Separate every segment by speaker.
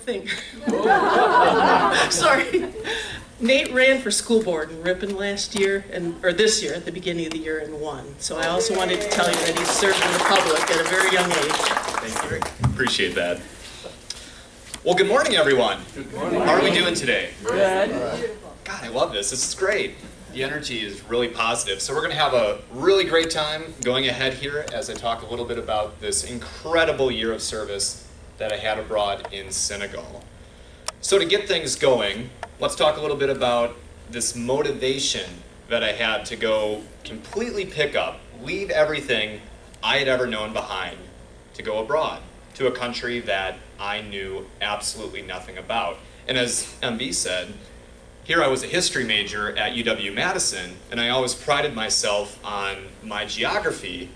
Speaker 1: thing. Sorry. Nate ran for school board in Ripon last year, or this year, at the beginning of the year, and won. So I also wanted to tell you that he served in the public at a very young age.
Speaker 2: Thank you. Appreciate that. Well, good morning, everyone.
Speaker 3: Good morning.
Speaker 2: How are we doing today?
Speaker 1: Good.
Speaker 2: God, I love this. This is great. The energy is really positive. So we're going to have a really great time going ahead here as I talk a little bit about this incredible year of service that I had abroad in Senegal. So to get things going, let's talk a little bit about this motivation that I had to go completely pick up, leave everything I had ever known behind to go abroad to a country that I knew absolutely nothing about. And as MB said, here I was a history major at UW-Madison, and I always prided myself on my geography,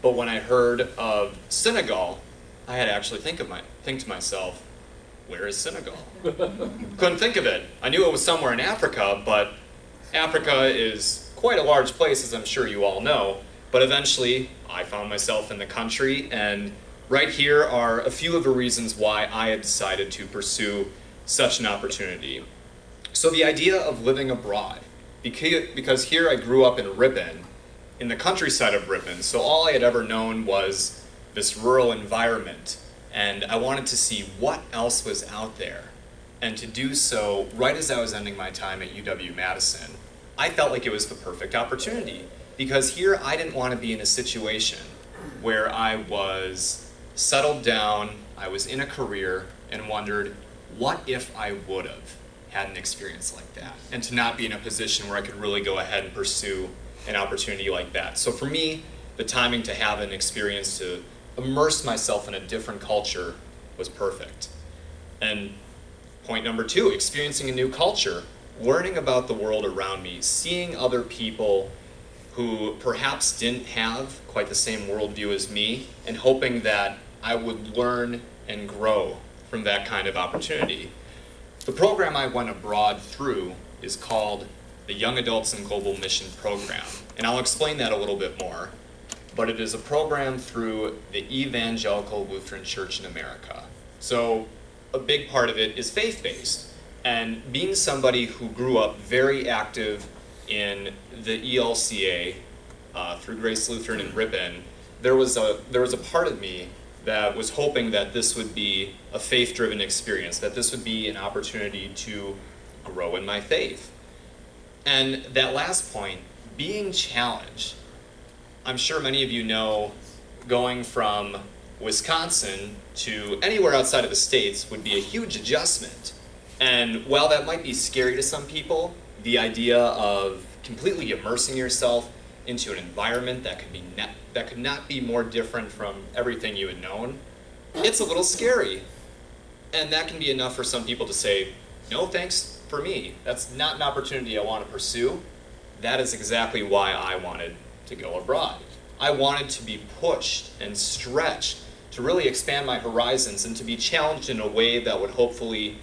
Speaker 2: but when I heard of Senegal, I had to actually think to myself, where is Senegal? Couldn't think of it. I knew it was somewhere in Africa, but Africa is quite a large place, as I'm sure you all know. But eventually, I found myself in the country, and right here are a few of the reasons why I had decided to pursue such an opportunity. So the idea of living abroad, because here I grew up in Ripon, in the countryside of Ripon, so all I had ever known was this rural environment. And I wanted to see what else was out there. And to do so, right as I was ending my time at UW-Madison, I felt like it was the perfect opportunity. Because here I didn't want to be in a situation where I was settled down, I was in a career, and wondered, what if I would have had an experience like that? And to not be in a position where I could really go ahead and pursue an opportunity like that. So for me, the timing to have an experience to immerse myself in a different culture was perfect. And point number two, experiencing a new culture, learning about the world around me, seeing other people who perhaps didn't have quite the same worldview as me, and hoping that I would learn and grow from that kind of opportunity. The program I went abroad through is called the Young Adults and Global Mission Program, and I'll explain that a little bit more. But it is a program through the Evangelical Lutheran Church in America. So a big part of it is faith-based. And being somebody who grew up very active in the ELCA through Grace Lutheran in Ripon, there was a part of me that was hoping that this would be a faith-driven experience, that this would be an opportunity to grow in my faith. And that last point, being challenged. I'm sure many of you know going from Wisconsin to anywhere outside of the States would be a huge adjustment. And while that might be scary to some people, the idea of completely immersing yourself into an environment that could not be more different from everything you had known, it's a little scary. And that can be enough for some people to say, no thanks for me. That's not an opportunity I want to pursue. That is exactly why I wanted to go abroad. I wanted to be pushed and stretched to really expand my horizons and to be challenged in a way that would hopefully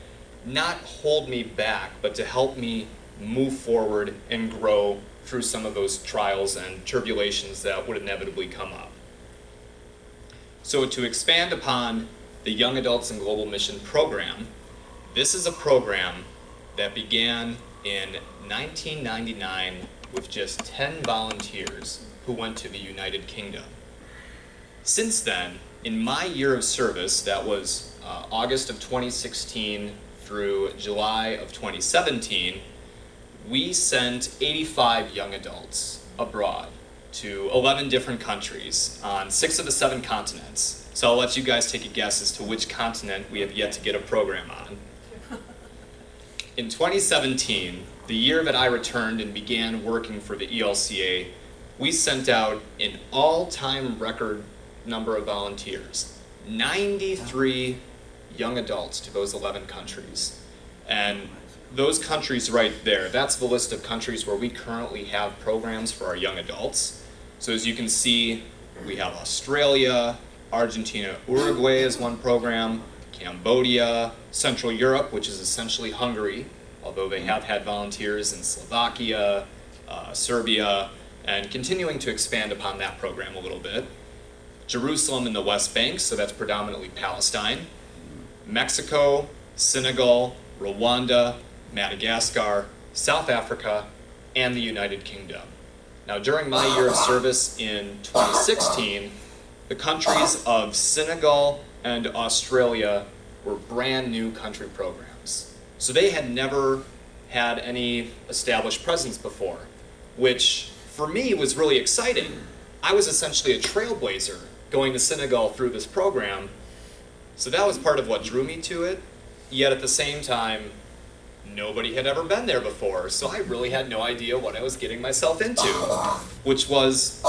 Speaker 2: not hold me back, but to help me move forward and grow through some of those trials and tribulations that would inevitably come up. So to expand upon the Young Adults and Global Mission Program, this is a program that began in 1999 with just 10 volunteers who went to the United Kingdom. Since then, in my year of service, that was August of 2016 through July of 2017, we sent 85 young adults abroad to 11 different countries on 6 of the 7 continents. So I'll let you guys take a guess as to which continent we have yet to get a program on. In 2017, the year that I returned and began working for the ELCA, we sent out an all-time record number of volunteers, 93 young adults to those 11 countries. And those countries right there, that's the list of countries where we currently have programs for our young adults. So as you can see, we have Australia, Argentina, Uruguay is one program, Cambodia, Central Europe, which is essentially Hungary, although they have had volunteers in Slovakia, Serbia, and continuing to expand upon that program a little bit. Jerusalem in the West Bank, so that's predominantly Palestine. Mexico, Senegal, Rwanda, Madagascar, South Africa, and the United Kingdom. Now, during my year of service in 2016, the countries of Senegal and Australia were brand new country programs. So they had never had any established presence before, which for me was really exciting. I was essentially a trailblazer going to Senegal through this program, so that was part of what drew me to it, yet at the same time, nobody had ever been there before, so I really had no idea what I was getting myself into, which was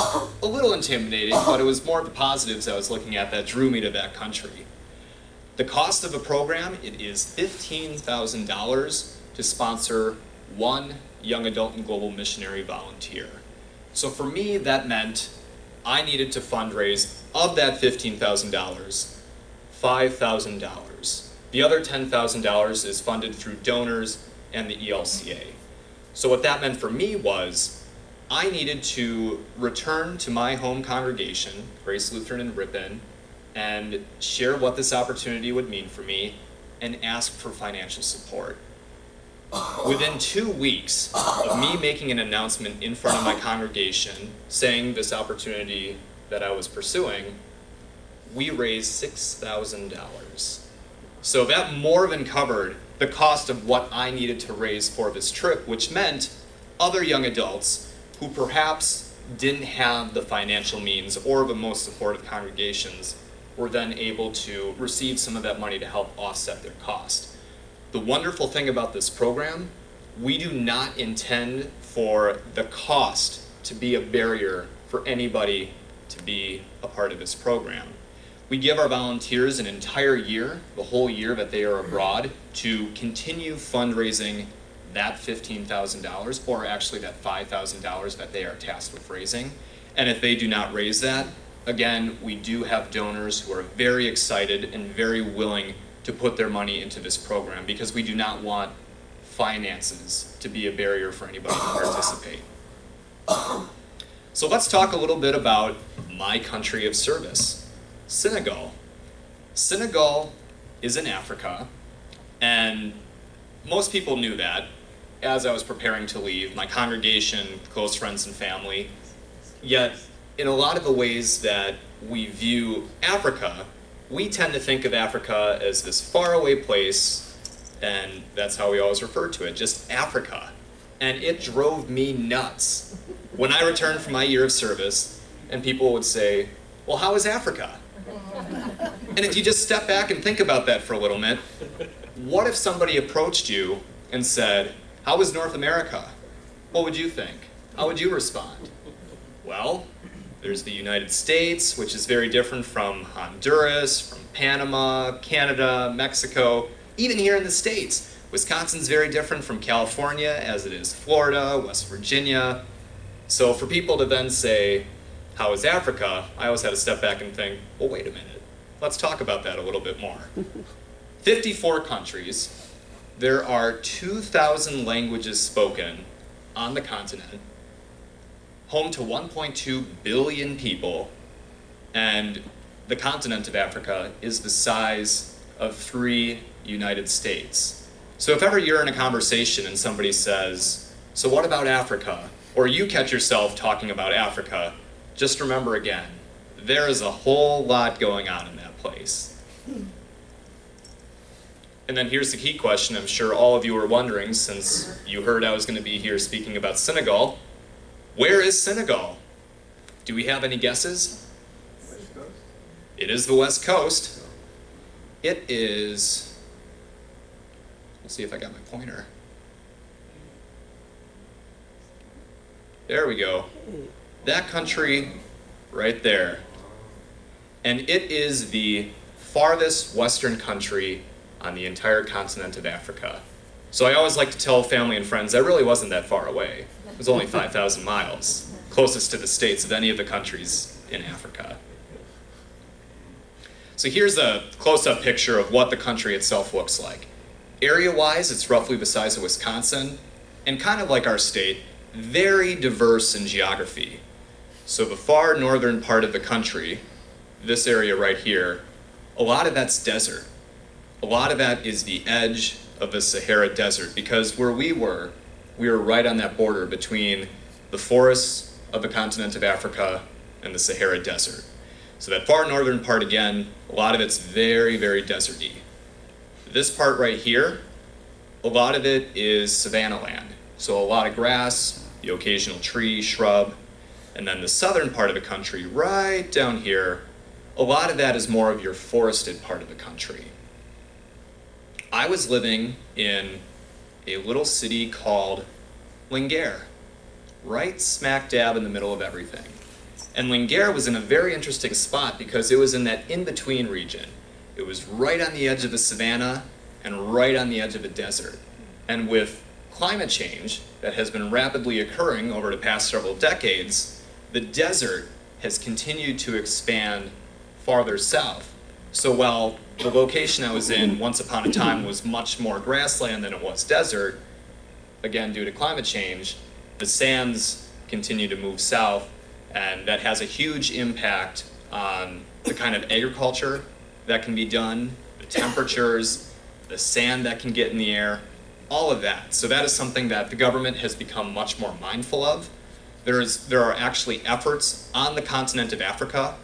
Speaker 2: a little intimidating, but it was more of the positives I was looking at that drew me to that country. The cost of a program, it is $15,000 to sponsor one young adult and global missionary volunteer. So for me, that meant I needed to fundraise of that $15,000, $5,000. The other $10,000 is funded through donors and the ELCA. So what that meant for me was I needed to return to my home congregation, Grace Lutheran in Ripon, and share what this opportunity would mean for me and ask for financial support. Within 2 weeks of me making an announcement in front of my congregation saying this opportunity that I was pursuing, we raised $6,000. So that more than covered the cost of what I needed to raise for this trip, which meant other young adults who perhaps didn't have the financial means or the most supportive congregations were then able to receive some of that money to help offset their cost. The wonderful thing about this program, we do not intend for the cost to be a barrier for anybody to be a part of this program. We give our volunteers an entire year, the whole year that they are abroad, to continue fundraising that $15,000, or actually that $5,000 that they are tasked with raising. And if they do not raise that, again, we do have donors who are very excited and very willing to put their money into this program because we do not want finances to be a barrier for anybody to participate. So let's talk a little bit about my country of service. Senegal. Senegal is in Africa, and most people knew that as I was preparing to leave, my congregation, close friends and family. Yet, in a lot of the ways that we view Africa, we tend to think of Africa as this faraway place, and that's how we always refer to it, just Africa. And it drove me nuts when I returned from my year of service, and people would say, well, how is Africa? And if you just step back and think about that for a little bit, what if somebody approached you and said, how is North America? What would you think? How would you respond? Well, there's the United States, which is very different from Honduras, from Panama, Canada, Mexico, even here in the States. Wisconsin's very different from California, as it is Florida, West Virginia. So for people to then say, how is Africa? I always had to step back and think, well, wait a minute. Let's talk about that a little bit more. 54 countries. There are 2,000 languages spoken on the continent, home to 1.2 billion people, and the continent of Africa is the size of 3 United States. So if ever you're in a conversation and somebody says, so what about Africa? Or you catch yourself talking about Africa, just remember again, there is a whole lot going on in that place. And then here's the key question I'm sure all of you are wondering, since you heard I was going to be here speaking about Senegal. Where is Senegal? Do we have any guesses?
Speaker 3: West Coast.
Speaker 2: It is the West Coast. It is, let's see if I got my pointer. There we go. That country right there. And it is the farthest western country on the entire continent of Africa. So I always like to tell family and friends that really wasn't that far away. It was only 5,000 miles, closest to the states of any of the countries in Africa. So here's a close-up picture of what the country itself looks like. Area-wise, it's roughly the size of Wisconsin, and kind of like our state, very diverse in geography. So the far northern part of the country, this area right here, a lot of that's desert. a lot of that is the edge of the Sahara Desert, because where we were right on that border between the forests of the continent of Africa and the Sahara Desert. So that far northern part, again, a lot of it's very, very deserty. This part right here, a lot of it is savanna land. So a lot of grass, the occasional tree, shrub, and then the southern part of the country, right down here, a lot of that is more of your forested part of the country. I was living in a little city called Linguère, right smack dab in the middle of everything. And Linguère was in a very interesting spot because it was in that in-between region. It was right on the edge of the savanna and right on the edge of the desert. And with climate change that has been rapidly occurring over the past several decades, the desert has continued to expand farther south. So while the location I was in once upon a time was much more grassland than it was desert, again due to climate change, the sands continue to move south, and that has a huge impact on the kind of agriculture that can be done, the temperatures, the sand that can get in the air, all of that. So that is something that the government has become much more mindful of. There are actually efforts on the continent of Africa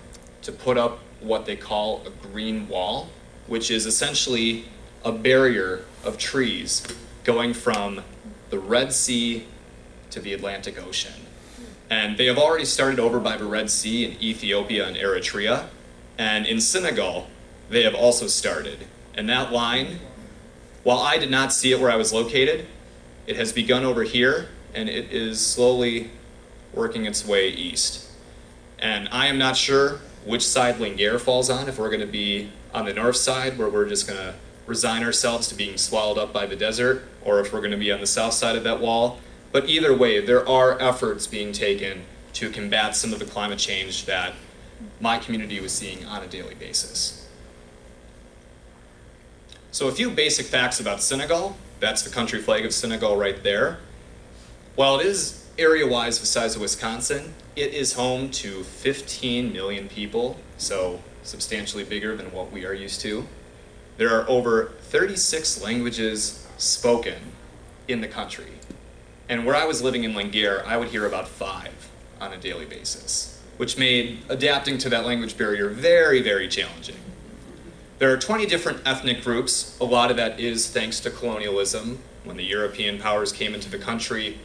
Speaker 2: to put up what they call a green wall, which is essentially a barrier of trees going from the Red Sea to the Atlantic Ocean. And they have already started over by the Red Sea in Ethiopia and Eritrea. And in Senegal, they have also started. And that line, while I did not see it where I was located, it has begun over here, and it is slowly working its way east. And I am not sure which side Linguère falls on, if we're going to be on the north side, where we're just going to resign ourselves to being swallowed up by the desert, or if we're going to be on the south side of that wall. But either way, there are efforts being taken to combat some of the climate change that my community was seeing on a daily basis. So a few basic facts about Senegal. That's the country flag of Senegal right there. While it is area-wise the size of Wisconsin, it is home to 15 million people, so substantially bigger than what we are used to. There are over 36 languages spoken in the country. And where I was living in Linguère, I would hear about 5 on a daily basis, which made adapting to that language barrier very, very challenging. There are 20 different ethnic groups. A lot of that is thanks to colonialism. When the European powers came into the country,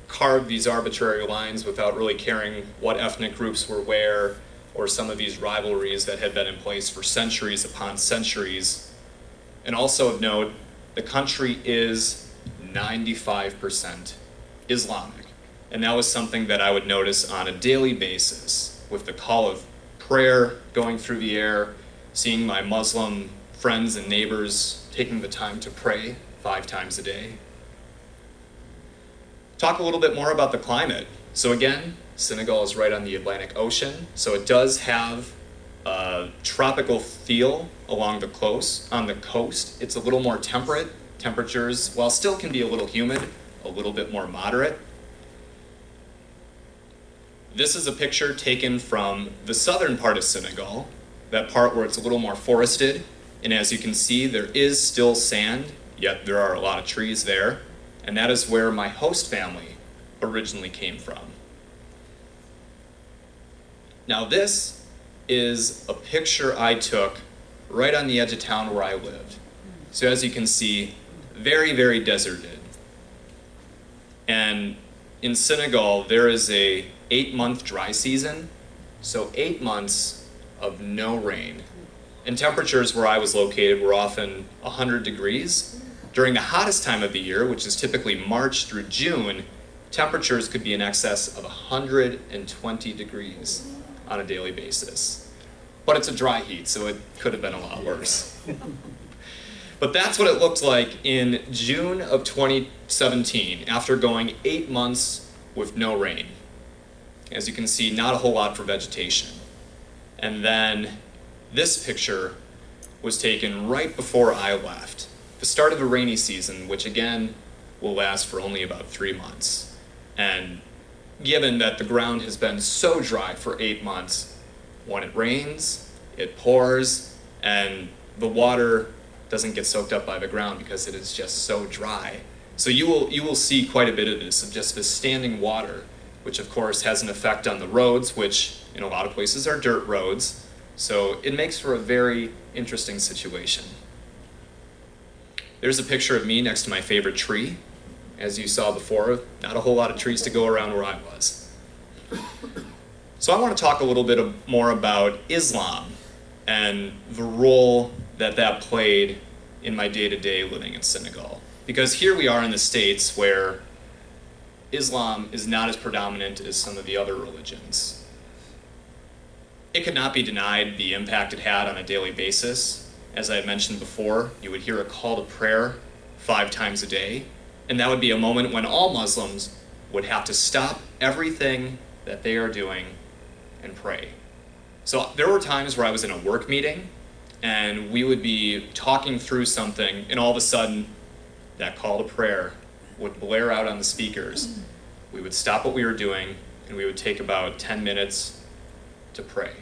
Speaker 2: carved these arbitrary lines without really caring what ethnic groups were where, or some of these rivalries that had been in place for centuries upon centuries. And also of note, the country is 95% Islamic. And that was something that I would notice on a daily basis, with the call of prayer going through the air, seeing my Muslim friends and neighbors taking the time to pray 5 times a day. Talk a little bit more about the climate. So again, Senegal is right on the Atlantic Ocean, so it does have a tropical feel along the coast. On the coast, it's a little more temperate. Temperatures, while still can be a little humid, a little bit more moderate. This is a picture taken from the southern part of Senegal, that part where it's a little more forested. And as you can see, there is still sand, yet there are a lot of trees there. And that is where my host family originally came from. Now this is a picture I took right on the edge of town where I lived. So as you can see, very, very deserted. And in Senegal, there is a 8-month dry season, so 8 months of no rain. And temperatures where I was located were often 100 degrees. During the hottest time of the year, which is typically March through June, temperatures could be in excess of 120 degrees on a daily basis. But it's a dry heat, so it could have been a lot worse. But that's what it looked like in June of 2017, after going 8 months with no rain. As you can see, not a whole lot for vegetation. And then this picture was taken right before I left, the start of the rainy season, which again will last for only about 3 months. And given that the ground has been so dry for 8 months, when it rains, it pours, and the water doesn't get soaked up by the ground because it is just so dry. So you will see quite a bit of this, of just this standing water, which of course has an effect on the roads, which in a lot of places are dirt roads. So it makes for a very interesting situation. There's a picture of me next to my favorite tree. As you saw before, not a whole lot of trees to go around where I was. So I want to talk a little bit more about Islam and the role that that played in my day-to-day living in Senegal. Because here we are in the States where Islam is not as predominant as some of the other religions. It could not be denied the impact it had on a daily basis. As I had mentioned before, you would hear a call to prayer 5 times a day, and that would be a moment when all Muslims would have to stop everything that they are doing and pray. So there were times where I was in a work meeting, and we would be talking through something, and all of a sudden, that call to prayer would blare out on the speakers. We would stop what we were doing, and we would take about 10 minutes to pray.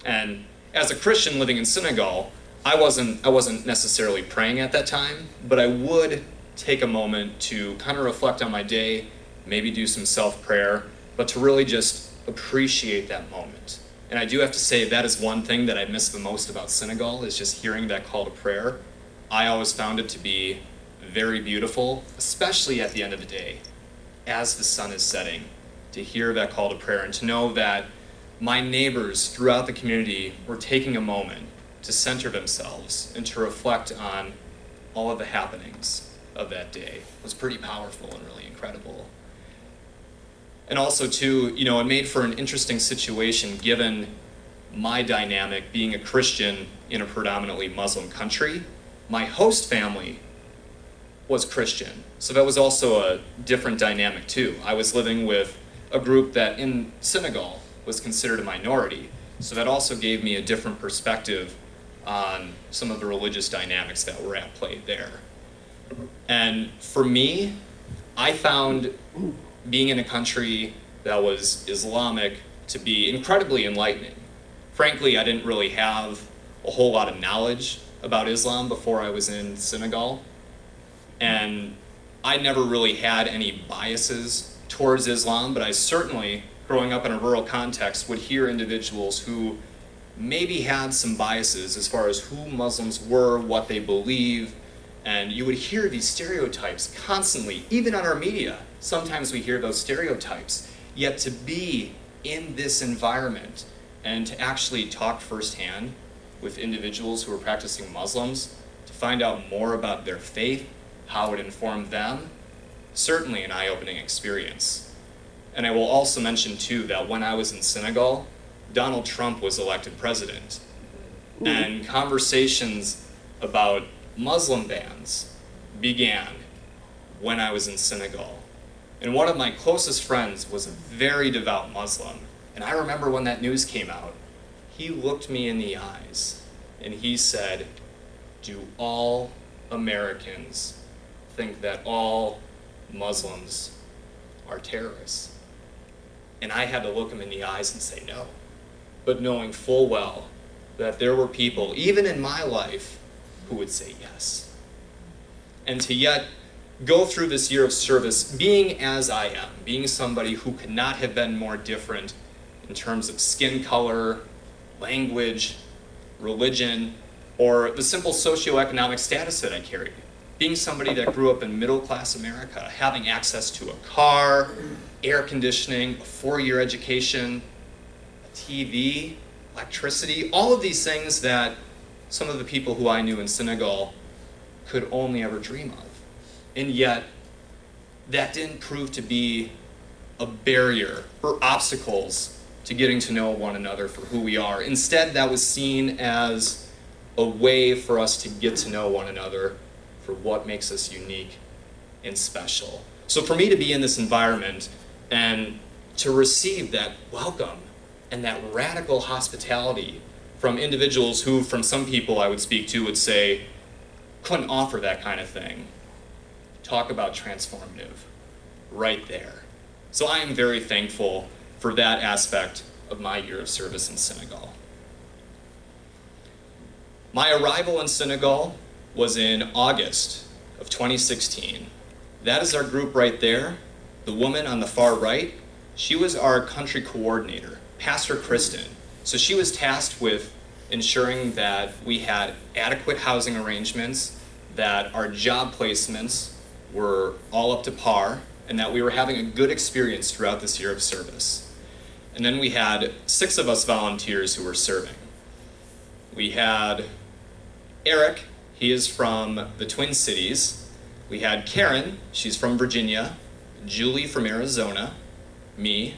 Speaker 2: And as a Christian living in Senegal, I wasn't necessarily praying at that time, but I would take a moment to kind of reflect on my day, maybe do some self-prayer, but to really just appreciate that moment. And I do have to say that is one thing that I miss the most about Senegal, is just hearing that call to prayer. I always found it to be very beautiful, especially at the end of the day, as the sun is setting, to hear that call to prayer and to know that my neighbors throughout the community were taking a moment to center themselves and to reflect on all of the happenings of that day. It was pretty powerful and really incredible. And also too, it made for an interesting situation given my dynamic being a Christian in a predominantly Muslim country. My host family was Christian, so that was also a different dynamic too. I was living with a group that in Senegal was considered a minority, so that also gave me a different perspective on some of the religious dynamics that were at play there. And for me, I found being in a country that was Islamic to be incredibly enlightening. Frankly, I didn't really have a whole lot of knowledge about Islam before I was in Senegal. And I never really had any biases towards Islam, but I certainly, growing up in a rural context, would hear individuals who maybe had some biases as far as who Muslims were, what they believe, and you would hear these stereotypes constantly, even on our media. Sometimes we hear those stereotypes, yet to be in this environment and to actually talk firsthand with individuals who are practicing Muslims, to find out more about their faith, how it informed them, certainly an eye-opening experience. And I will also mention too that when I was in Senegal, Donald Trump was elected president, and conversations about Muslim bans began when I was in Senegal. And one of my closest friends was a very devout Muslim, and I remember when that news came out, he looked me in the eyes and he said, "Do all Americans think that all Muslims are terrorists?" And I had to look him in the eyes and say no, but knowing full well that there were people, even in my life, who would say yes. And to yet go through this year of service being as I am, being somebody who could not have been more different in terms of skin color, language, religion, or the simple socioeconomic status that I carried. Being somebody that grew up in middle-class America, having access to a car, air conditioning, a 4-year education, a TV, electricity, all of these things that some of the people who I knew in Senegal could only ever dream of. And yet, that didn't prove to be a barrier or obstacles to getting to know one another for who we are. Instead, that was seen as a way for us to get to know one another for what makes us unique and special. So for me to be in this environment and to receive that welcome and that radical hospitality from individuals who, from some people I would speak to, would say, couldn't offer that kind of thing. Talk about transformative, right there. So I am very thankful for that aspect of my year of service in Senegal. My arrival in Senegal was in August of 2016. That is our group right there. The woman on the far right, she was our country coordinator, Pastor Kristen. So she was tasked with ensuring that we had adequate housing arrangements, that our job placements were all up to par, and that we were having a good experience throughout this year of service. And then we had 6 of us volunteers who were serving. We had Eric, he is from the Twin Cities. We had Karen, she's from Virginia, Julie from Arizona, me,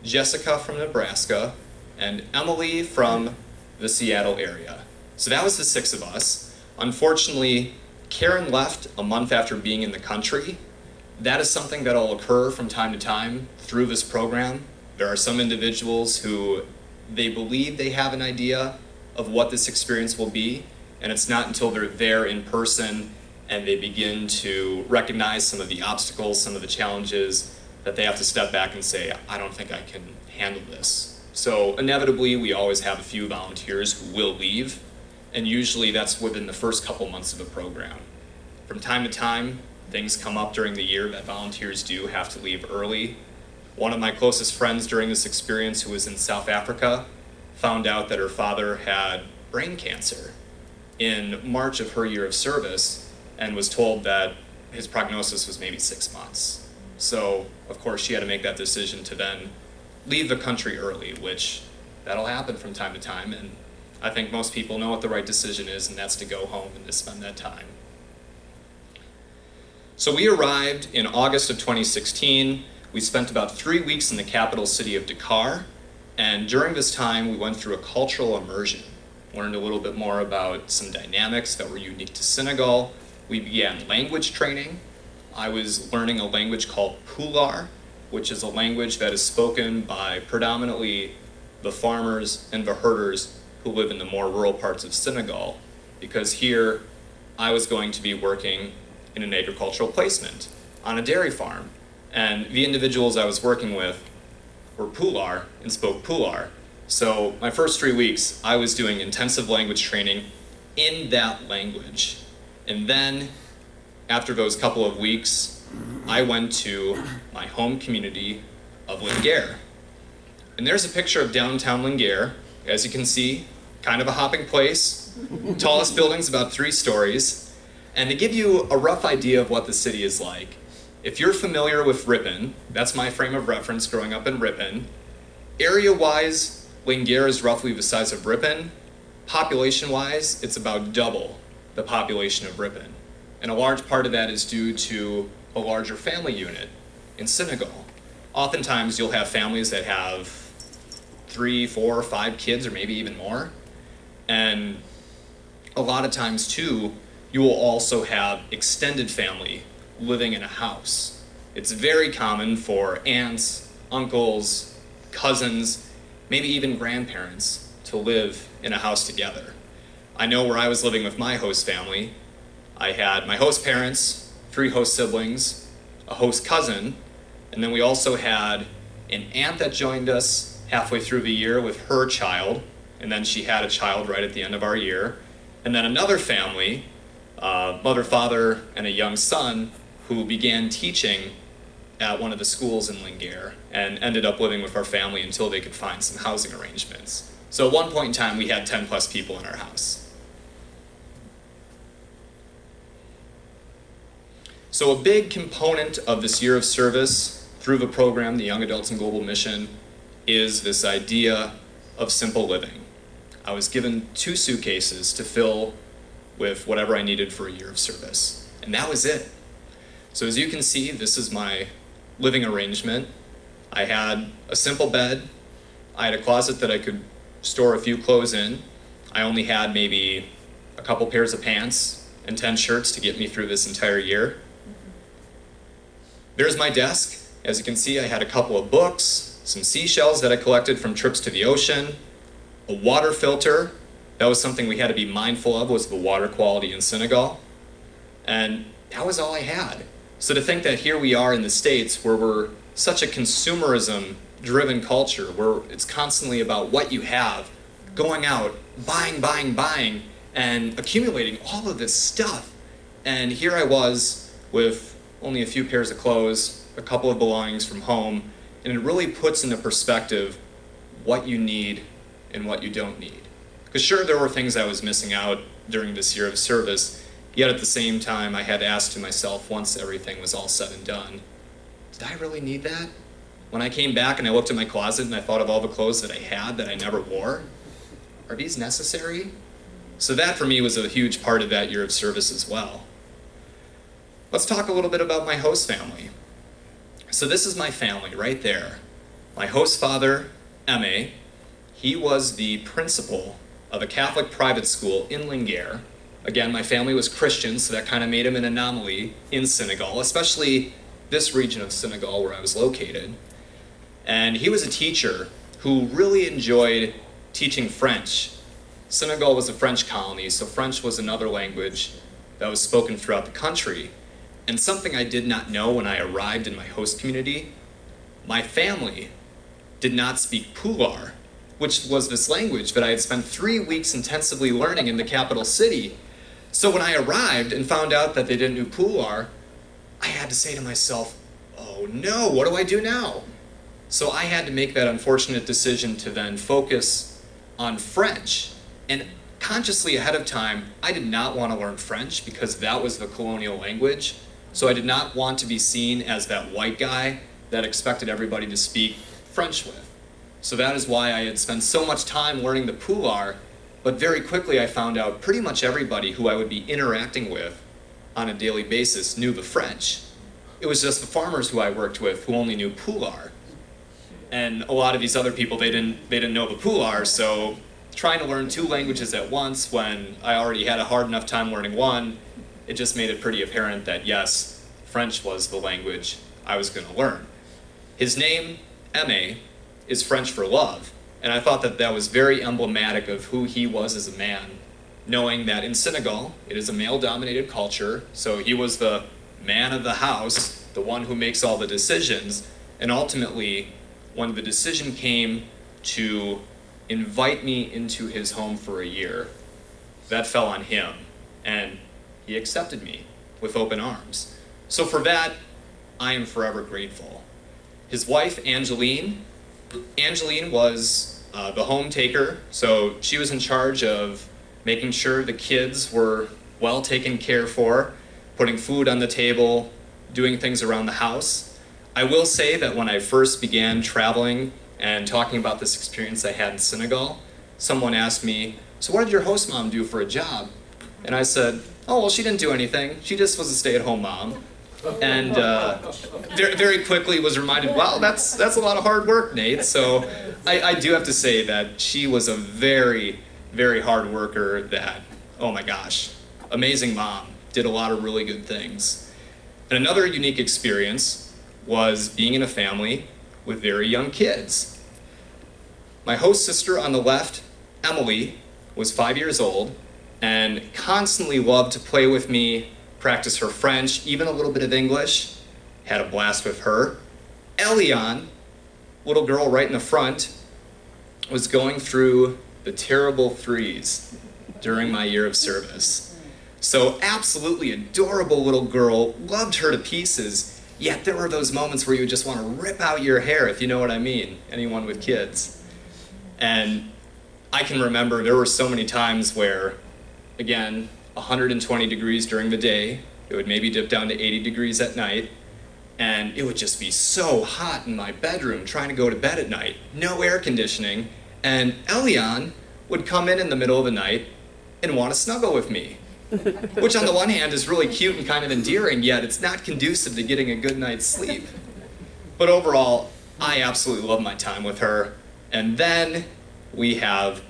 Speaker 2: Jessica from Nebraska, and Emily from the Seattle area. So that was the 6 of us. Unfortunately, Karen left a month after being in the country. That is something that will occur from time to time through this program. There are some individuals who they believe they have an idea of what this experience will be, and it's not until they're there in person and they begin to recognize some of the obstacles, some of the challenges, that they have to step back and say, I don't think I can handle this. So inevitably, we always have a few volunteers who will leave, and usually that's within the first couple months of the program. From time to time, things come up during the year that volunteers do have to leave early. One of my closest friends during this experience, who was in South Africa, found out that her father had brain cancer in March of her year of service, and was told that his prognosis was maybe 6 months. So, of course, she had to make that decision to then leave the country early, which that'll happen from time to time, and I think most people know what the right decision is, and that's to go home and to spend that time. So we arrived in August of 2016. We spent about 3 weeks in the capital city of Dakar, and during this time we went through a cultural immersion, learned a little bit more about some dynamics that were unique to Senegal. We began language training. I was learning a language called Pulaar, which is a language that is spoken by predominantly the farmers and the herders who live in the more rural parts of Senegal, because here I was going to be working in an agricultural placement on a dairy farm. And the individuals I was working with were Pulaar and spoke Pulaar. So my first 3 weeks, I was doing intensive language training in that language. And then, after those couple of weeks, I went to my home community of Linguère. And there's a picture of downtown Linguère. As you can see, kind of a hopping place. Tallest building's about 3 stories. And to give you a rough idea of what the city is like, if you're familiar with Ripon, that's my frame of reference growing up in Ripon. Area-wise, Linguère is roughly the size of Ripon. Population-wise, it's about double the population of Ripon. And a large part of that is due to a larger family unit in Senegal. Oftentimes, you'll have families that have 3, 4, 5 kids, or maybe even more. And a lot of times, too, you will also have extended family living in a house. It's very common for aunts, uncles, cousins, maybe even grandparents to live in a house together. I know where I was living with my host family, I had my host parents, 3 host siblings, a host cousin, and then we also had an aunt that joined us halfway through the year with her child, and then she had a child right at the end of our year, and then another family, mother, father, and a young son, who began teaching at one of the schools in Linguère and ended up living with our family until they could find some housing arrangements. So at one point in time, we had 10 plus people in our house. So a big component of this year of service through the program, the Young Adults in Global Mission, is this idea of simple living. I was given 2 suitcases to fill with whatever I needed for a year of service, and that was it. So as you can see, this is my living arrangement. I had a simple bed. I had a closet that I could store a few clothes in. I only had maybe a couple pairs of pants and 10 shirts to get me through this entire year. There's my desk. As you can see, I had a couple of books, some seashells that I collected from trips to the ocean, a water filter. That was something we had to be mindful of, was the water quality in Senegal. And that was all I had. So to think that here we are in the States, where we're such a consumerism-driven culture, where it's constantly about what you have, going out, buying, and accumulating all of this stuff. And here I was with only a few pairs of clothes, a couple of belongings from home, and it really puts into perspective what you need and what you don't need. Because sure, there were things I was missing out during this year of service, yet at the same time I had asked to myself once everything was all said and done, did I really need that? When I came back and I looked at my closet and I thought of all the clothes that I had that I never wore, are these necessary? So that for me was a huge part of that year of service as well. Let's talk a little bit about my host family. So this is my family right there. My host father, M.A., he was the principal of a Catholic private school in Lingair. Again, my family was Christian, so that kind of made him an anomaly in Senegal, especially this region of Senegal where I was located. And he was a teacher who really enjoyed teaching French. Senegal was a French colony, so French was another language that was spoken throughout the country. And something I did not know when I arrived in my host community, my family did not speak Pular, which was this language that I had spent 3 weeks intensively learning in the capital city. So when I arrived and found out that they didn't know Pular, I had to say to myself, oh no, what do I do now? So I had to make that unfortunate decision to then focus on French. And consciously ahead of time, I did not want to learn French because that was the colonial language. So I did not want to be seen as that white guy that expected everybody to speak French with. So that is why I had spent so much time learning the Pular, but very quickly I found out pretty much everybody who I would be interacting with on a daily basis knew the French. It was just the farmers who I worked with who only knew Pular. And a lot of these other people, they didn't know the Pular, so trying to learn 2 languages at once when I already had a hard enough time learning one, it just made it pretty apparent that yes, French was the language I was going to learn. His name, M.A., is French for love, and I thought that that was very emblematic of who he was as a man, knowing that in Senegal, it is a male-dominated culture, so he was the man of the house, the one who makes all the decisions, and ultimately, when the decision came to invite me into his home for a year, that fell on him, and he accepted me with open arms. So for that, I am forever grateful. His wife, Angeline was the home taker, so she was in charge of making sure the kids were well taken care for, putting food on the table, doing things around the house. I will say that when I first began traveling and talking about this experience I had in Senegal, someone asked me, so what did your host mom do for a job? And I said, oh, well, she didn't do anything. She just was a stay-at-home mom. And very quickly was reminded, wow, that's a lot of hard work, Nate. So I do have to say that she was a very, very hard worker that, oh my gosh, amazing mom, did a lot of really good things. And another unique experience was being in a family with very young kids. My host sister on the left, Emily, was 5 years old and constantly loved to play with me, practice her French, even a little bit of English. Had a blast with her. Eliane, little girl right in the front, was going through the terrible 3s during my year of service. So absolutely adorable little girl, loved her to pieces, yet there were those moments where you just want to rip out your hair, if you know what I mean, anyone with kids. And I can remember there were so many times where, again, 120 degrees during the day, it would maybe dip down to 80 degrees at night, and it would just be so hot in my bedroom trying to go to bed at night, no air conditioning, and Eliane would come in the middle of the night and want to snuggle with me. Which on the one hand is really cute and kind of endearing, yet it's not conducive to getting a good night's sleep. But overall, I absolutely love my time with her. And then we have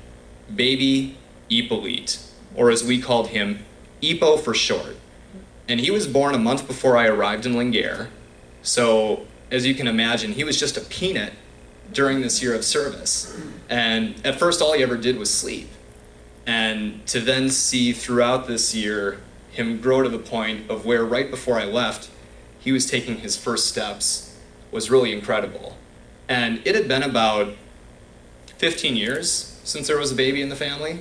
Speaker 2: baby Hippolyte, or as we called him, Hippo for short. And he was born a month before I arrived in Lingair. So as you can imagine, he was just a peanut during this year of service. And at first all he ever did was sleep. And to then see throughout this year him grow to the point of where right before I left, he was taking his first steps was really incredible. And it had been about 15 years since there was a baby in the family.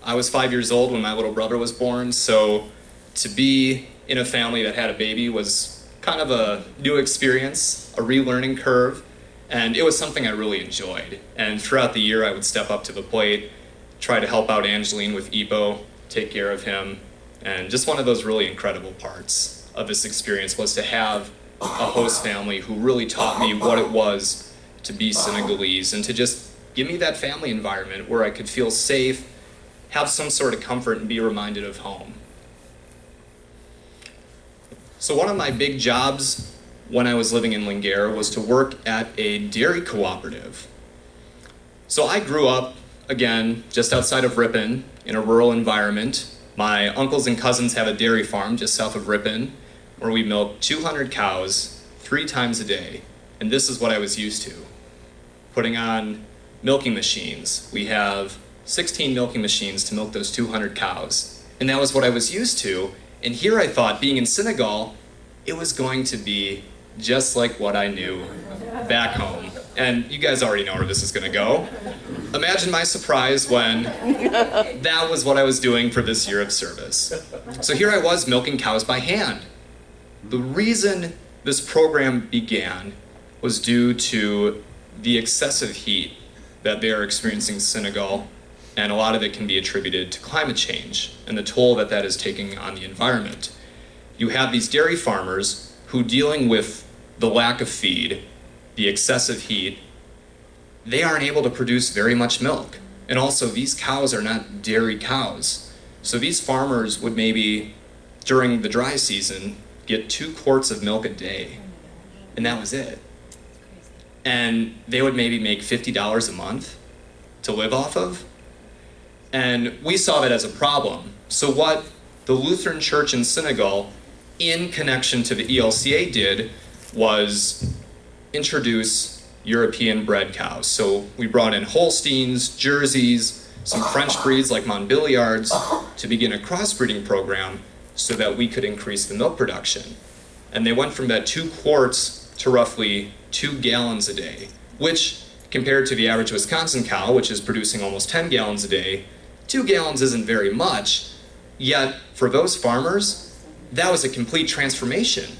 Speaker 2: I was 5 years old when my little brother was born, so to be in a family that had a baby was kind of a new experience, a relearning curve, and it was something I really enjoyed. And throughout the year, I would step up to the plate, try to help out Angeline with EPO, take care of him, and just one of those really incredible parts of this experience was to have a host family who really taught me what it was to be Senegalese and to just give me that family environment where I could feel safe, have some sort of comfort, and be reminded of home. So one of my big jobs when I was living in Lingara was to work at a dairy cooperative. So I grew up, again, just outside of Ripon in a rural environment. My uncles and cousins have a dairy farm just south of Ripon where we milk 200 cows 3 times a day. And this is what I was used to. Putting on milking machines. We have 16 milking machines to milk those 200 cows. And that was what I was used to. And here I thought, being in Senegal, it was going to be just like what I knew back home. And you guys already know where this is going to go. Imagine my surprise when that was what I was doing for this year of service. So here I was milking cows by hand. The reason this program began was due to the excessive heat that they are experiencing in Senegal, and a lot of it can be attributed to climate change and the toll that that is taking on the environment. You have these dairy farmers who, dealing with the lack of feed, the excessive heat, they aren't able to produce very much milk. And also, these cows are not dairy cows. So these farmers would maybe, during the dry season, get 2 quarts of milk a day, and that was it. And they would maybe make $50 a month to live off of. And we saw that as a problem. So what the Lutheran Church in Senegal, in connection to the ELCA, did was introduce European bred cows. So we brought in Holsteins, Jerseys, some French breeds like Montbéliards to begin a crossbreeding program so that we could increase the milk production. And they went from that 2 quarts to roughly 2 gallons a day, which compared to the average Wisconsin cow, which is producing almost 10 gallons a day, 2 gallons isn't very much. Yet for those farmers, that was a complete transformation.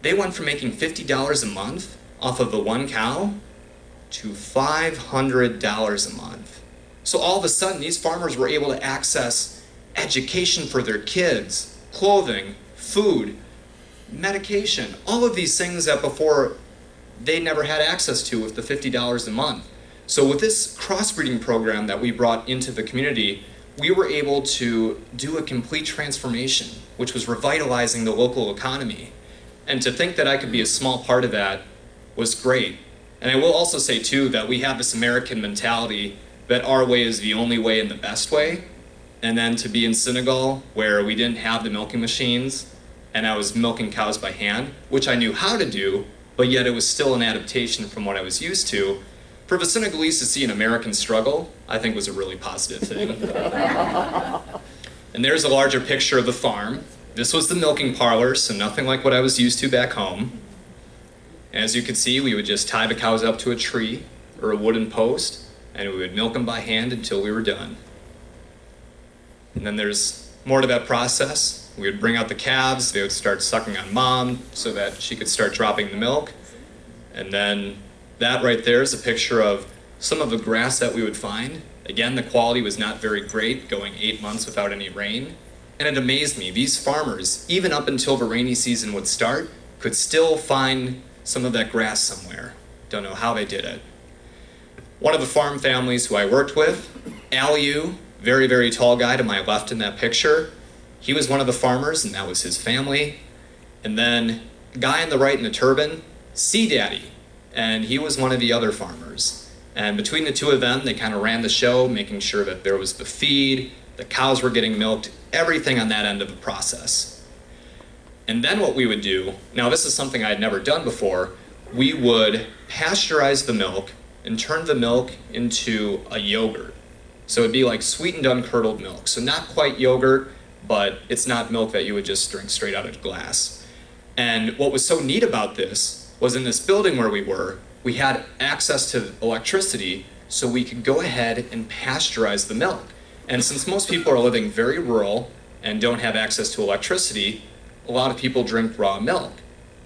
Speaker 2: They went from making $50 a month off of the 1 cow to $500 a month. So all of a sudden, these farmers were able to access education for their kids, clothing, food, medication, all of these things that before they never had access to with the $50 a month. So with this crossbreeding program that we brought into the community, we were able to do a complete transformation, which was revitalizing the local economy. And to think that I could be a small part of that was great. And I will also say too that we have this American mentality that our way is the only way and the best way. And then to be in Senegal where we didn't have the milking machines and I was milking cows by hand, which I knew how to do, but yet it was still an adaptation from what I was used to. For the Senegalese to see an American struggle, I think was a really positive thing. And there's a larger picture of the farm. This was the milking parlor, so nothing like what I was used to back home. As you can see, we would just tie the cows up to a tree or a wooden post, and we would milk them by hand until we were done. And then there's more to that process. We would bring out the calves, they would start sucking on mom so that she could start dropping the milk. And then that right there is a picture of some of the grass that we would find. Again, the quality was not very great, going 8 months without any rain. And it amazed me, these farmers, even up until the rainy season would start, could still find some of that grass somewhere. Don't know how they did it. One of the farm families who I worked with, Aliu, very, very tall guy to my left in that picture, he was one of the farmers, and that was his family. And then the guy on the right in the turban, C-Daddy, and he was one of the other farmers. And between the two of them, they kind of ran the show, making sure that there was the feed, the cows were getting milked, everything on that end of the process. And then what we would do, now this is something I had never done before, we would pasteurize the milk and turn the milk into a yogurt. So it'd be like sweetened uncurdled milk. So not quite yogurt, but it's not milk that you would just drink straight out of a glass. And what was so neat about this was in this building where we were, we had access to electricity so we could go ahead and pasteurize the milk. And since most people are living very rural and don't have access to electricity, a lot of people drink raw milk.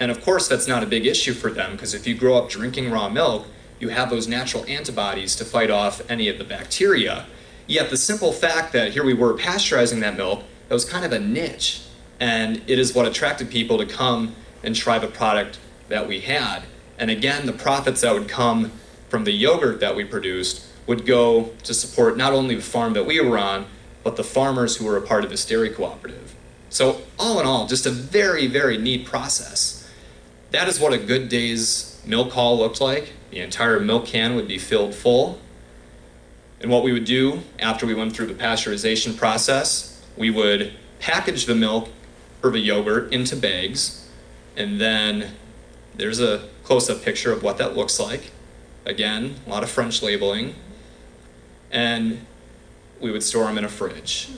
Speaker 2: And of course, that's not a big issue for them, because if you grow up drinking raw milk, you have those natural antibodies to fight off any of the bacteria. Yet the simple fact that here we were pasteurizing that milk, that was kind of a niche. And it is what attracted people to come and try the product that we had. And again, the profits that would come from the yogurt that we produced would go to support not only the farm that we were on, but the farmers who were a part of this dairy cooperative. So all in all, just a very, very neat process. That is what a good day's milk haul looked like. The entire milk can would be filled full. And what we would do after we went through the pasteurization process, we would package the milk or the yogurt into bags, and then there's a close-up picture of what that looks like. Again, a lot of French labeling. And we would store them in a fridge.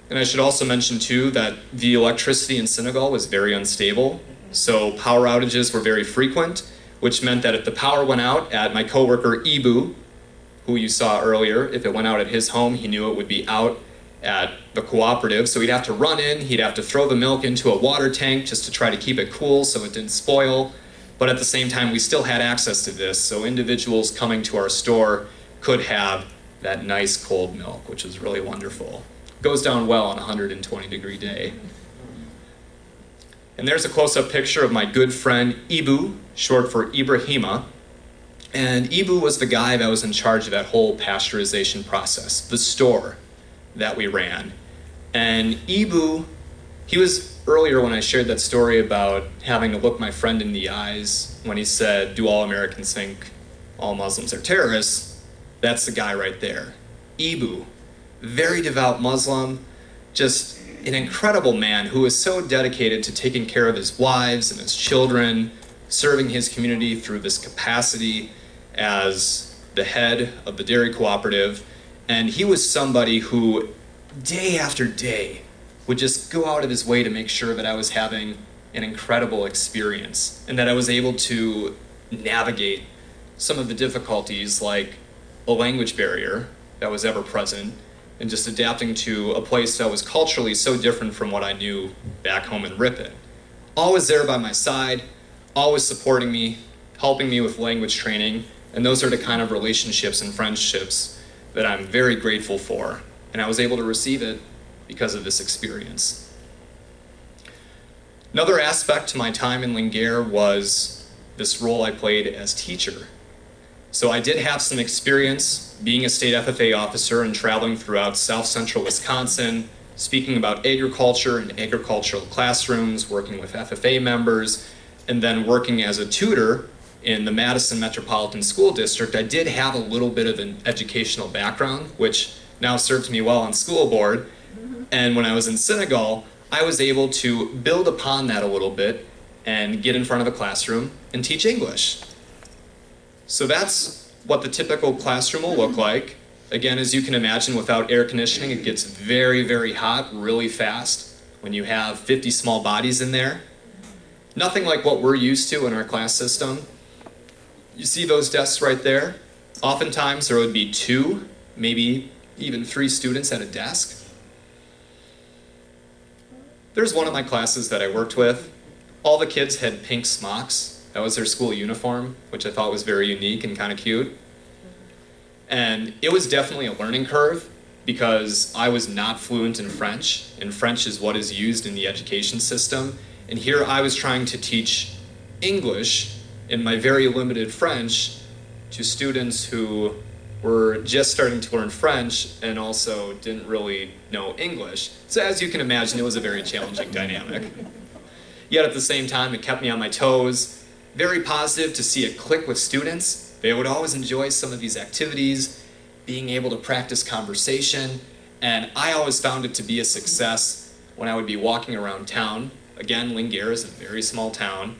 Speaker 2: And I should also mention too that the electricity in Senegal was very unstable, so power outages were very frequent, which meant that if the power went out at my coworker Ibu, who you saw earlier, if it went out at his home, he knew it would be out at the cooperative, so he'd have to run in, he'd have to throw the milk into a water tank just to try to keep it cool so it didn't spoil. But at the same time, we still had access to this, so individuals coming to our store could have that nice cold milk, which is really wonderful. Goes down well on a 120-degree day. And there's a close-up picture of my good friend Ibu, short for Ibrahima. And Ibu was the guy that was in charge of that whole pasteurization process, the store that we ran. And Ibu, he was earlier when I shared that story about having to look my friend in the eyes when he said, "Do all Americans think all Muslims are terrorists?" That's the guy right there. Ibu, very devout Muslim, just an incredible man who was so dedicated to taking care of his wives and his children, serving his community through this capacity as the head of the dairy cooperative. And he was somebody who, day after day, would just go out of his way to make sure that I was having an incredible experience and that I was able to navigate some of the difficulties like a language barrier that was ever present and just adapting to a place that was culturally so different from what I knew back home in Ripon. Always there by my side, always supporting me, helping me with language training, and those are the kind of relationships and friendships that I'm very grateful for, and I was able to receive it because of this experience. Another aspect to my time in Linguère was this role I played as teacher. So I did have some experience being a state FFA officer and traveling throughout South Central Wisconsin, speaking about agriculture in agricultural classrooms, working with FFA members, and then working as a tutor in the Madison Metropolitan School District. I did have a little bit of an educational background, which now served me well on school board. And when I was in Senegal, I was able to build upon that a little bit and get in front of a classroom and teach English. So that's what the typical classroom will look like. Again, as you can imagine, without air conditioning, it gets very, very hot really fast when you have 50 small bodies in there. Nothing like what we're used to in our class system. You see those desks right there? Oftentimes there would be 2, maybe even 3 students at a desk. There's one of my classes that I worked with. All the kids had pink smocks. That was their school uniform, which I thought was very unique and kind of cute. And it was definitely a learning curve because I was not fluent in French, and French is what is used in the education system. And here I was trying to teach English in my very limited French to students who were just starting to learn French and also didn't really know English. So as you can imagine, it was a very challenging dynamic. Yet at the same time, it kept me on my toes. Very positive to see it click with students. They would always enjoy some of these activities, being able to practice conversation, and I always found it to be a success when I would be walking around town. Again, Linguère is a very small town.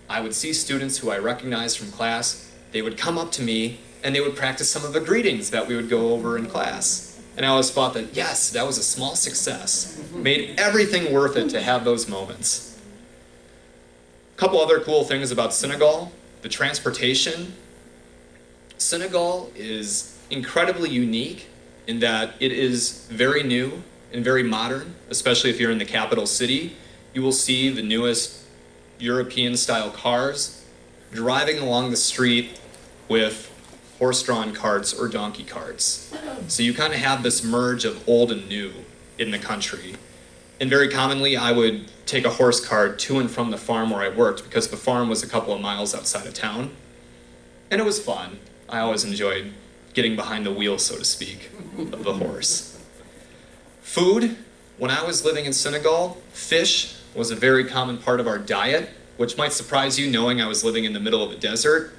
Speaker 2: I would see students who I recognized from class. They would come up to me and they would practice some of the greetings that we would go over in class. And I always thought that, yes, that was a small success. Made everything worth it to have those moments. A couple other cool things about Senegal. The transportation. Senegal is incredibly unique in that it is very new and very modern, especially if you're in the capital city. You will see the newest European-style cars driving along the street with horse-drawn carts or donkey carts. So you kind of have this merge of old and new in the country. And very commonly, I would take a horse cart to and from the farm where I worked because the farm was a couple of miles outside of town. And it was fun. I always enjoyed getting behind the wheel, so to speak, of the horse. Food. When I was living in Senegal, fish was a very common part of our diet, which might surprise you knowing I was living in the middle of a desert.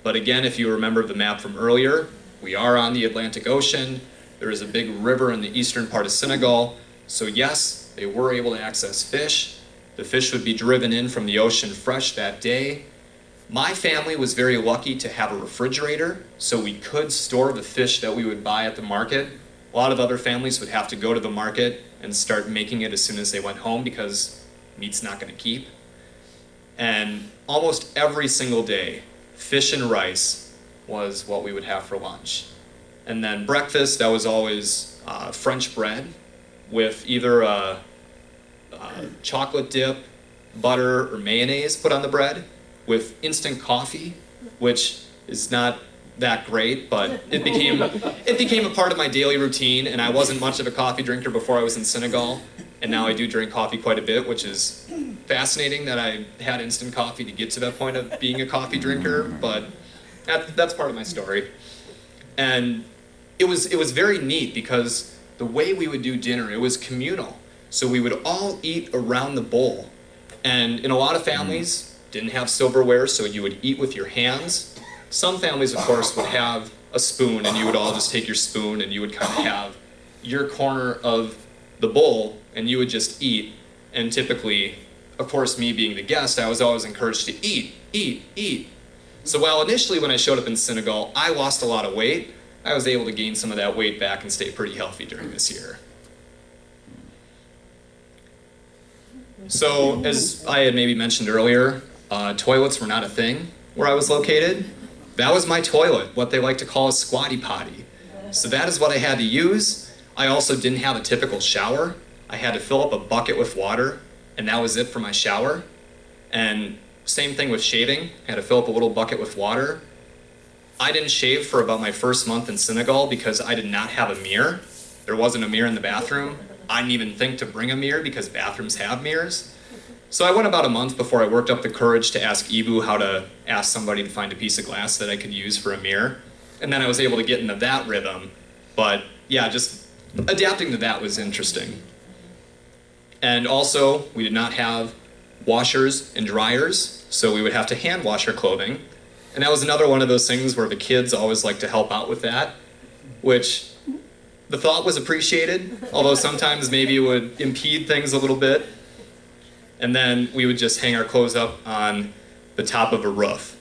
Speaker 2: But again, if you remember the map from earlier, we are on the Atlantic Ocean. There is a big river in the eastern part of Senegal. So yes, they were able to access fish. The fish would be driven in from the ocean fresh that day. My family was very lucky to have a refrigerator, so we could store the fish that we would buy at the market. A lot of other families would have to go to the market and start making it as soon as they went home because meat's not going to keep. And almost every single day, fish and rice was what we would have for lunch. And then breakfast, that was always French bread with either a chocolate dip, butter, or mayonnaise put on the bread, with instant coffee, which is not that great, but it became a part of my daily routine, and I wasn't much of a coffee drinker before I was in Senegal, and now I do drink coffee quite a bit, which is fascinating that I had instant coffee to get to that point of being a coffee drinker, but that's part of my story. And it was very neat because the way we would do dinner, it was communal. So we would all eat around the bowl. And in a lot of families, didn't have silverware, so you would eat with your hands. Some families, of course, would have a spoon, and you would all just take your spoon, and you would kind of have your corner of the bowl, and you would just eat. And typically, of course, me being the guest, I was always encouraged to eat, eat, eat. So while initially when I showed up in Senegal, I lost a lot of weight, I was able to gain some of that weight back and stay pretty healthy during this year. So, as I had maybe mentioned earlier, toilets were not a thing where I was located. That was my toilet, what they like to call a squatty potty. So that is what I had to use. I also didn't have a typical shower. I had to fill up a bucket with water, and that was it for my shower. And same thing with shaving. I had to fill up a little bucket with water. I didn't shave for about my first month in Senegal because I did not have a mirror. There wasn't a mirror in the bathroom. I didn't even think to bring a mirror because bathrooms have mirrors. So I went about a month before I worked up the courage to ask Ibu how to ask somebody to find a piece of glass that I could use for a mirror. And then I was able to get into that rhythm. But yeah, just adapting to that was interesting. And also, we did not have washers and dryers, so we would have to hand wash our clothing. And that was another one of those things where the kids always like to help out with that, which the thought was appreciated, although sometimes maybe it would impede things a little bit. And then we would just hang our clothes up on the top of a roof.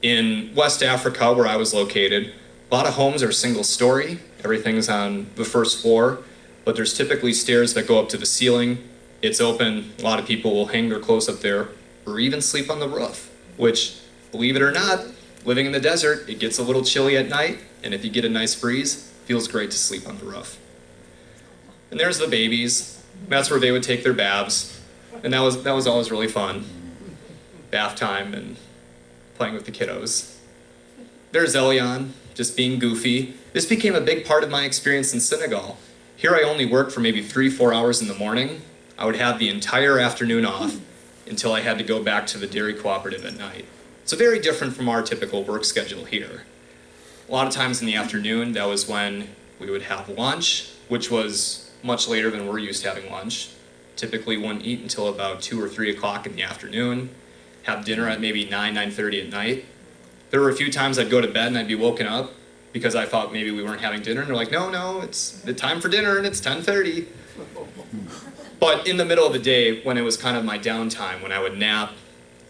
Speaker 2: In West Africa, where I was located, a lot of homes are single story. Everything's on the first floor, but there's typically stairs that go up to the ceiling. It's open. A lot of people will hang their clothes up there or even sleep on the roof, which, believe it or not, living in the desert, it gets a little chilly at night, and if you get a nice breeze, it feels great to sleep on the roof. And there's the babies. That's where they would take their baths. And that was always really fun. Bath time and playing with the kiddos. There's Elion, just being goofy. This became a big part of my experience in Senegal. Here I only worked for maybe 3-4 hours in the morning. I would have the entire afternoon off until I had to go back to the dairy cooperative at night. So very different from our typical work schedule here. A lot of times in the afternoon, that was when we would have lunch, which was much later than we're used to having lunch. Typically wouldn't eat until about 2 or 3 o'clock in the afternoon. Have dinner at maybe 9:30 at night. There were a few times I'd go to bed and I'd be woken up because I thought maybe we weren't having dinner, and they're like, no, it's the time for dinner and it's 10:30. But in the middle of the day, when it was kind of my downtime, when I would nap,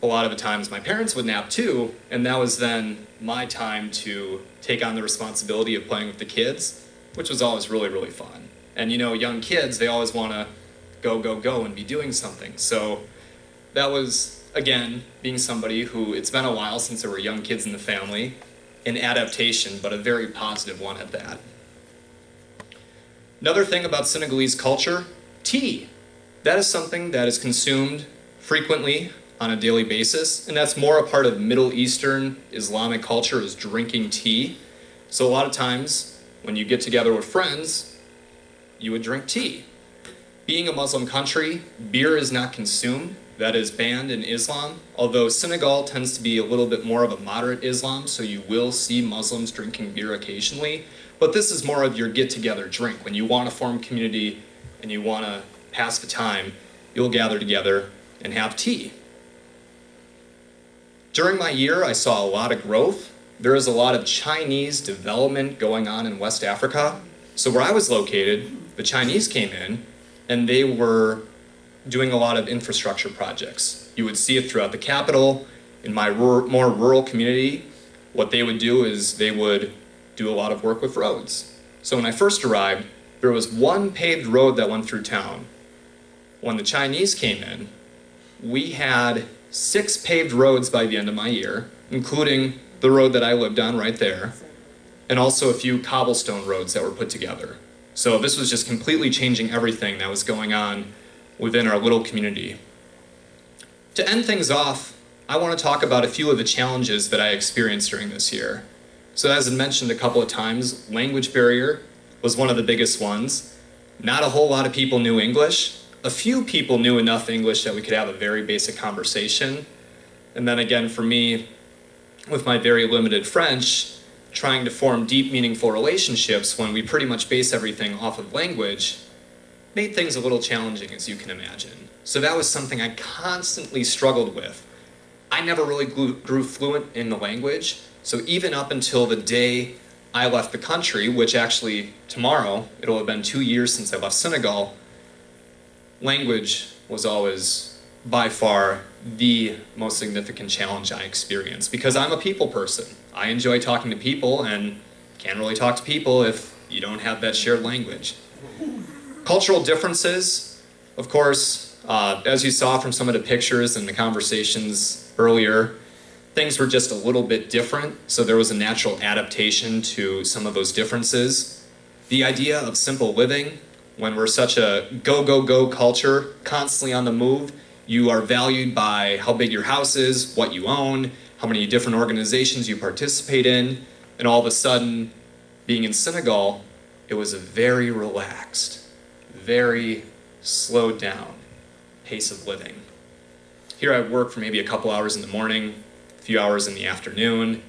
Speaker 2: a lot of the times my parents would nap too, and that was then my time to take on the responsibility of playing with the kids, which was always really, really fun. And you know, young kids, they always want to go and be doing something. So that was, again, being somebody who, it's been a while since there were young kids in the family, an adaptation, but a very positive one at that. Another thing about Senegalese culture, tea. That is something that is consumed frequently on a daily basis, and that's more a part of Middle Eastern Islamic culture, is drinking tea. So a lot of times when you get together with friends, you would drink tea. Being a Muslim country, beer is not consumed. That is banned in Islam, although Senegal tends to be a little bit more of a moderate Islam, so you will see Muslims drinking beer occasionally. But this is more of your get-together drink. When you want to form community and you want to pass the time, you'll gather together and have tea. During my year, I saw a lot of growth. There is a lot of Chinese development going on in West Africa. So where I was located, the Chinese came in and they were doing a lot of infrastructure projects. You would see it throughout the capital. In my more rural community, what they would do is they would do a lot of work with roads. So when I first arrived, there was one paved road that went through town. When the Chinese came in, we had 6 paved roads by the end of my year, including the road that I lived on right there, and also a few cobblestone roads that were put together. So this was just completely changing everything that was going on within our little community. To end things off, I want to talk about a few of the challenges that I experienced during this year. So as I mentioned a couple of times, language barrier was one of the biggest ones. Not a whole lot of people knew English. A few people knew enough English that we could have a very basic conversation. And then again, for me, with my very limited French, trying to form deep, meaningful relationships when we pretty much base everything off of language made things a little challenging, as you can imagine. So that was something I constantly struggled with. I never really grew fluent in the language, so even up until the day I left the country, which actually tomorrow, it'll have been 2 years since I left Senegal, language was always by far the most significant challenge I experienced, because I'm a people person. I enjoy talking to people and can't really talk to people if you don't have that shared language. Cultural differences, of course, as you saw from some of the pictures and the conversations earlier, things were just a little bit different, so there was a natural adaptation to some of those differences. The idea of simple living, when we're such a go, go, go culture, constantly on the move, you are valued by how big your house is, what you own, how many different organizations you participate in, and all of a sudden, being in Senegal, it was a very relaxed, very slowed down pace of living. Here I work for maybe a couple hours in the morning, a few hours in the afternoon.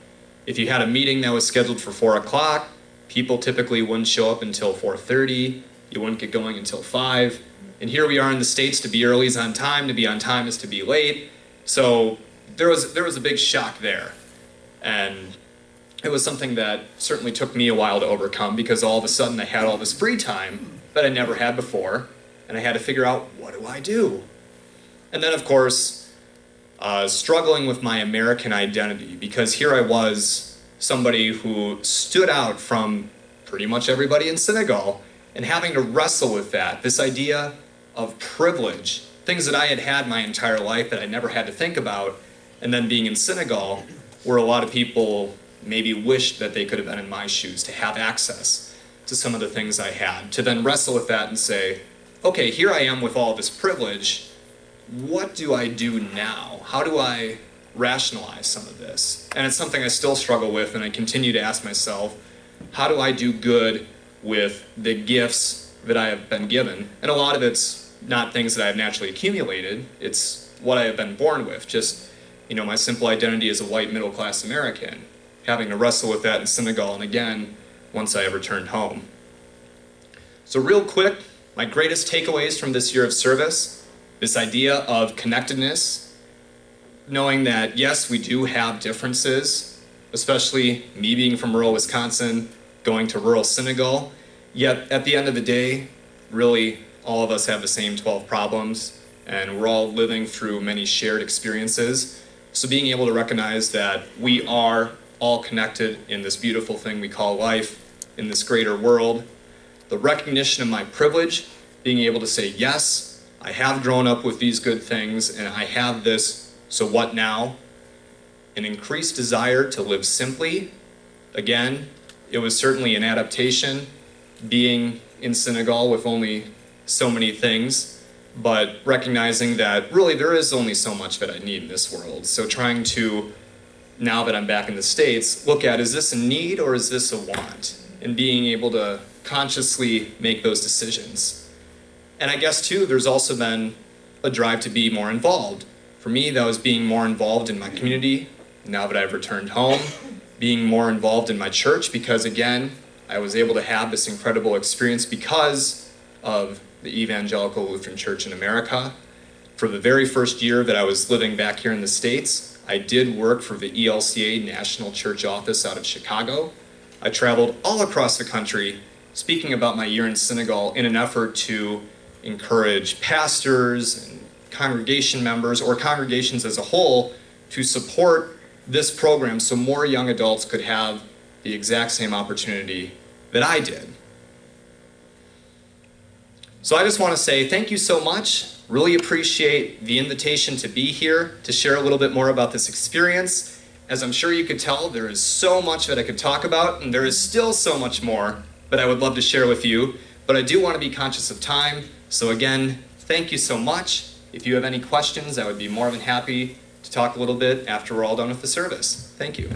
Speaker 2: If you had a meeting that was scheduled for 4 o'clock, people typically wouldn't show up until 4:30. You wouldn't get going until 5. And here we are in the States, to be early is on time, to be on time is to be late. So there was a big shock there. And it was something that certainly took me a while to overcome, because all of a sudden I had all this free time that I never had before, and I had to figure out, what do I do? And then, of course, struggling with my American identity, because here I was, somebody who stood out from pretty much everybody in Senegal, and having to wrestle with that, this idea of privilege, things that I had had my entire life that I never had to think about, and then being in Senegal, where a lot of people maybe wished that they could have been in my shoes, to have access to some of the things I had, to then wrestle with that and say, okay, here I am with all this privilege, what do I do now? How do I rationalize some of this? And it's something I still struggle with, and I continue to ask myself, how do I do good with the gifts that I have been given? And a lot of it's not things that I have naturally accumulated, it's what I have been born with. Just, my simple identity as a white middle-class American, having to wrestle with that in Senegal, and again, once I returned home. So real quick, my greatest takeaways from this year of service, this idea of connectedness, knowing that yes, we do have differences, especially me being from rural Wisconsin, going to rural Senegal, yet at the end of the day, really all of us have the same 12 problems, and we're all living through many shared experiences. So being able to recognize that we are all connected in this beautiful thing we call life, in this greater world. The recognition of my privilege, being able to say, yes, I have grown up with these good things, and I have this, so what now? An increased desire to live simply. Again, it was certainly an adaptation, being in Senegal with only so many things, but recognizing that really there is only so much that I need in this world. So trying to, now that I'm back in the States, look at, is this a need or is this a want? And being able to consciously make those decisions. And I guess too, there's also been a drive to be more involved. For me, that was being more involved in my community, now that I've returned home, being more involved in my church, because again, I was able to have this incredible experience because of the Evangelical Lutheran Church in America. For the very first year that I was living back here in the States, I did work for the ELCA National Church Office out of Chicago. I traveled all across the country speaking about my year in Senegal in an effort to encourage pastors and congregation members or congregations as a whole to support this program so more young adults could have the exact same opportunity that I did. So I just want to say thank you so much. Really appreciate the invitation to be here to share a little bit more about this experience. As I'm sure you could tell, there is so much that I could talk about, and there is still so much more that I would love to share with you, but I do want to be conscious of time. So again, thank you so much. If you have any questions, I would be more than happy to talk a little bit after we're all done with the service. Thank you.